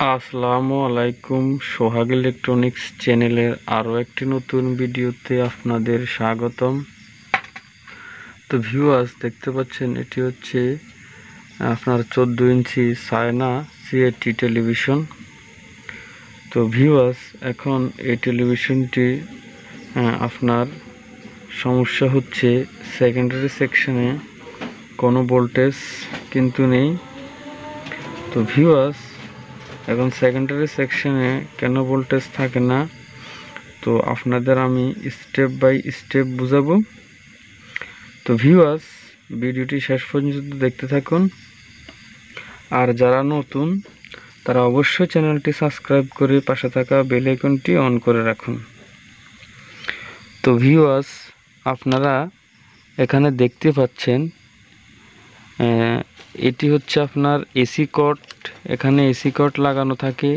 আসসালামু আলাইকুম। সোহাগ ইলেকট্রনিক্স চ্যানেলের আরও একটি নতুন ভিডিওতে আপনাদের স্বাগতম। তো ভিউয়ার্স, দেখতে পাচ্ছেন এটি হচ্ছে আপনার 14 ইঞ্চি চায়না সিএটি টেলিভিশন। তো ভিউয়ার্স, এখন এই টেলিভিশনটি আপনার সমস্যা হচ্ছে সেকেন্ডারি সেকশনে কোনো ভোল্টেজ কিন্তু নেই। তো ভিউয়ার্স, এখন সেকেন্ডারি সেকশনে কেন ভোল্টেজ থাকে না, তো আপনাদের আমি স্টেপ বাই স্টেপ বুঝাবো। তো ভিউয়ার্স, ভিডিওটি শেষ পর্যন্ত দেখতে থাকুন। আর যারা নতুন তারা অবশ্যই চ্যানেলটি সাবস্ক্রাইব করে পাশে থাকা বেল আইকনটি অন করে রাখুন। তো ভিউয়ার্স, আপনারা এখানে দেখতে পাচ্ছেন এটি হচ্ছে আপনার এসি কট। এখানে এসি কট লাগানো থাকে।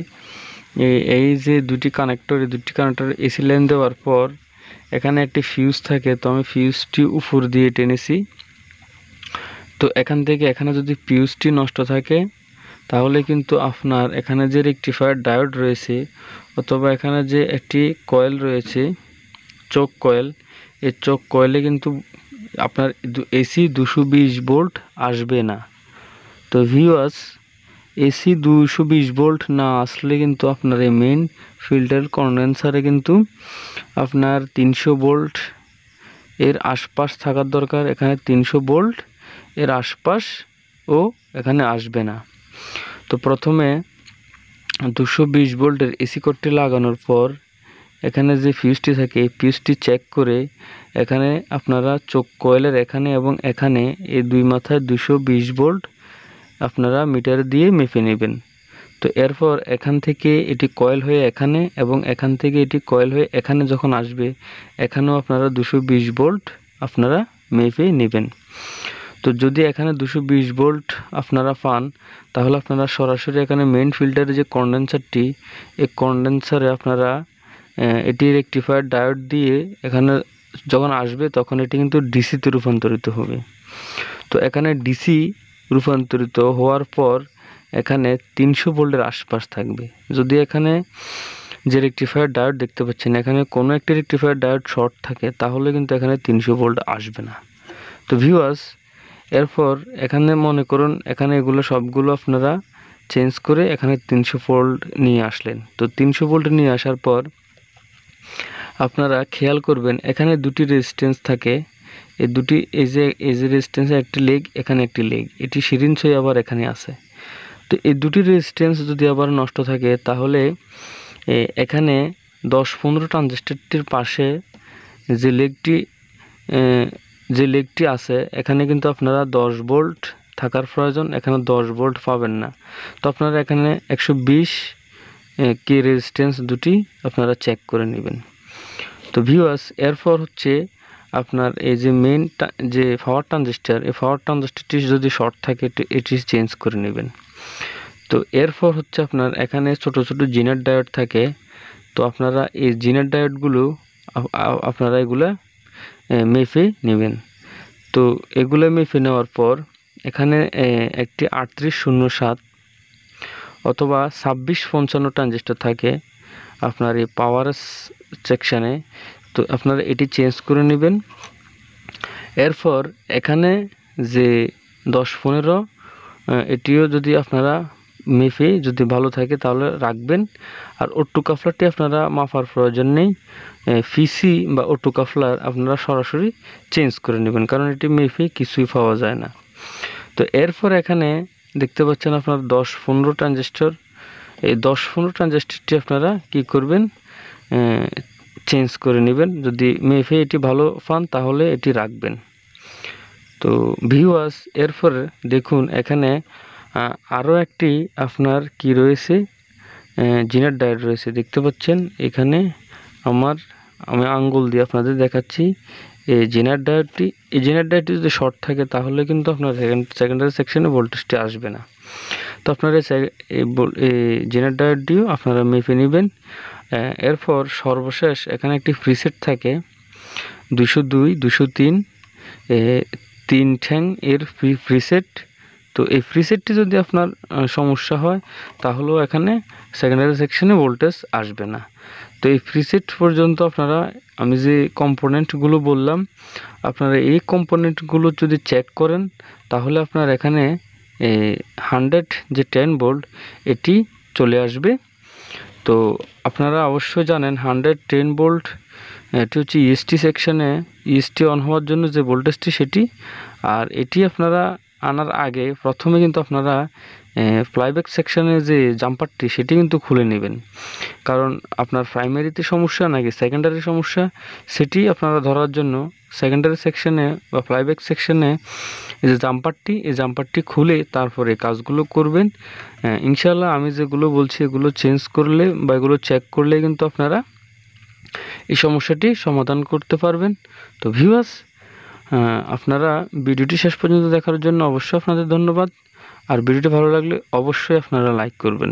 এই যে দুটি কানেক্টর, এই দুটি কানেক্টর এসি লাইন দেওয়ার পর এখানে একটি ফিউজ থাকে। তো আমি ফিউজটি উপর দিয়ে টেনেছি। তো এখান থেকে এখানে যদি ফিউজটি নষ্ট থাকে তাহলে কিন্তু আপনার এখানে যে রেকটিফায়ার ডায়োড রয়েছে অথবা এখানে যে একটি কয়েল রয়েছে, চোক কয়েল, এই চোক কয়েলে কিন্তু আপনার এসি 220 ভোল্ট আসবে না। তো ভিউয়ার্স, এসি 220 ভোল্ট না আসলে কিন্তু আপনার এই মেইন ফিল্টার কন্ডেন্সারে কিন্তু আপনার 300 ভোল্ট এর আশপাশ থাকার দরকার। এখানে 300 ভোল্ট এর আশপাশ ও এখানে আসবে না। তো প্রথমে 220 ভোল্টের এসি কোডটি লাগানোর পর এখানে যে ফিউজটি থাকে এই ফিউজটি চেক করে এখানে আপনারা চোক কয়েলের এখানে এবং এখানে এই দুই মাথায় 220 ভোল্ট আপনারা মিটার দিয়ে মেপে নেবেন। তো এরপর এখান থেকে এটি কয়েল হয়ে এখানে এবং এখান থেকে এটি কয়েল হয়ে এখানে যখন আসবে এখানেও আপনারা 220 ভোল্ট আপনারা মেপে নেবেন। তো যদি এখানে 220 ভোল্ট আপনারা পান তাহলে আপনারা সরাসরি এখানে মেইন ফিল্টারে যে কন্ডেন্সারটি, এই কন্ডেন্সারে আপনারা এটি রেকটিফায়ার ডায়োড দিয়ে এখানে যখন আসবে তখন এটি কিন্তু ডিসিতে রূপান্তরিত হবে। তো এখানে ডিসি রূপান্তরিত হওয়ার পর এখানে 300 ভোল্টের আশপাশ থাকবে। যদি এখানে যে রেকটিফায়ার ডায়োড দেখতে পাচ্ছেন এখানে কোনো একটি রেকটিফায়ার ডায়োড শর্ট থাকে তাহলে কিন্তু এখানে 300 ভোল্ট আসবে না। তো ভিউয়ার্স, এরপর এখানে মনে করুন এখানে এগুলো সবগুলো আপনারা চেঞ্জ করে এখানে 300 ভোল্ট নিয়ে আসলেন। তো 300 ভোল্ট নিয়ে আসার পর আপনারা খেয়াল করবেন এখানে দুটি রেজিস্ট্যান্স থাকে। এই দুটি এই যে রেজিস্ট্যান্সের একটি লেগ, এখানে একটি লেগ, এটি সিরিঞ্জ হয়ে আবার এখানে আছে। তো এই দুটি রেজিস্ট্যান্স যদি আবার নষ্ট থাকে তাহলে এখানে 10-15 ট্রানজিস্টরটির পাশে যে লেগটি আছে এখানে কিন্তু আপনারা 10 ভোল্ট থাকার প্রয়োজন, এখানে 10 ভোল্ট পাবেন না। তো আপনারা এখানে 120 কে রেজিস্ট্যান্স দুটি আপনারা চেক করে নেবেন। তো ভিউয়ার্স, এরপর হচ্ছে আপনার এই যে মেইন যে পাওয়ার ট্রানজিস্টর, এই পাওয়ার ট্রানজিস্টরটি যদি শর্ট থাকে এটি চেঞ্জ করে নেবেন। তো এরপর হচ্ছে আপনার এখানে ছোট ছোট জিনার ডায়োড থাকে। তো আপনারা এই জিনার ডায়োডগুলো আপনারা এগুলা মেপে নেবেন। তো এগুলো মেপে নেওয়ার পর এখানে একটি 3807 অথবা 2655 ট্রানজিস্টর থাকে আপনার এই পাওয়ার সেকশানে। তো আপনারা এটি চেঞ্জ করে নেবেন। এরপর এখানে যে 10-15 এটিও যদি আপনারা মেপে যদি ভালো থাকে তাহলে রাখবেন। আর অটো কাফলারটি আপনারা মাপার প্রয়োজন নেই। পিসি বা অটো কাফলার আপনারা সরাসরি চেঞ্জ করে নেবেন, কারণ এটি মেপে কিছুই পাওয়া যায় না। তো এরপর এখানে দেখতে পাচ্ছেন আপনার 10-15 ট্রানজিস্টর। এই 10-15 ট্রানজিস্টরটি আপনারা কি করবেন, চেঞ্জ করে নেবেন। যদি মেপে এটি ভালো পান তাহলে এটি রাখবেন। তো ভিউয়ার্স, এরপরে দেখুন এখানে আরও একটি আপনার কি রয়েছে, জিনার ডায়োড রয়েছে। দেখতে পাচ্ছেন এখানে আমি আঙ্গুল দিয়ে আপনাদের দেখাচ্ছি এই জিনার ডায়োডটি। এই জিনার ডায়োডটি যদি শর্ট থাকে তাহলে কিন্তু আপনার সেকেন্ডারি সেকশনে ভোল্টেজটি আসবে না। তো আপনারা এই জিনার ডায়োডটিও আপনারা মেপে নেবেন। এরপর সর্বশেষ এখানে একটি প্রিসেট থাকে 202, 203 3 ঠ্যাং এর প্রিসেট। তো তো এই প্রিসেটটি যদি আপনার সমস্যা হয় তাহলেও এখানে সেকেন্ডারি সেকশনে ভোল্টেজ আসবে না। তো এই প্রিসেট পর্যন্ত আপনারা আমি যে কম্পোনেন্টগুলো বললাম, আপনারা এই কম্পোনেন্টগুলো যদি চেক করেন তাহলে আপনার এখানে 100 যে 10 ভোল্ট এটি চলে আসবে। তো আপনারা অবশ্যই জানেন 110 ভোল্ট এটি হচ্ছে ইএসটি সেকশনে ইএসটি অন হওয়ার জন্য যে ভোল্টেজটি সেটি। আর এটি আপনারা আনার আগে প্রথমে কিন্তু আপনারা ফ্লাইব্যাক সেকশনে যে জাম্পারটি সেটি কিন্তু খুলে নেবেন, কারণ আপনার প্রাইমারিতে সমস্যা নাকি সেকেন্ডারি সমস্যা সেটি আপনারা ধরার জন্য সেকেন্ডারি সেকশনে বা ফ্লাইব্যাক সেকশনে এই যে জাম্পারটি খুলে তারপরে কাজগুলো করবেন। ইনশাল্লাহ আমি যেগুলো বলছি এগুলো চেঞ্জ করলে বা এগুলো চেক করলে কিন্তু আপনারা এই সমস্যাটি সমাধান করতে পারবেন। তো ভিউয়ার্স, আপনারা ভিডিওটি শেষ পর্যন্ত দেখার জন্য অবশ্যই আপনাদের ধন্যবাদ। আর ভিডিওটি ভালো লাগলে অবশ্যই আপনারা লাইক করবেন।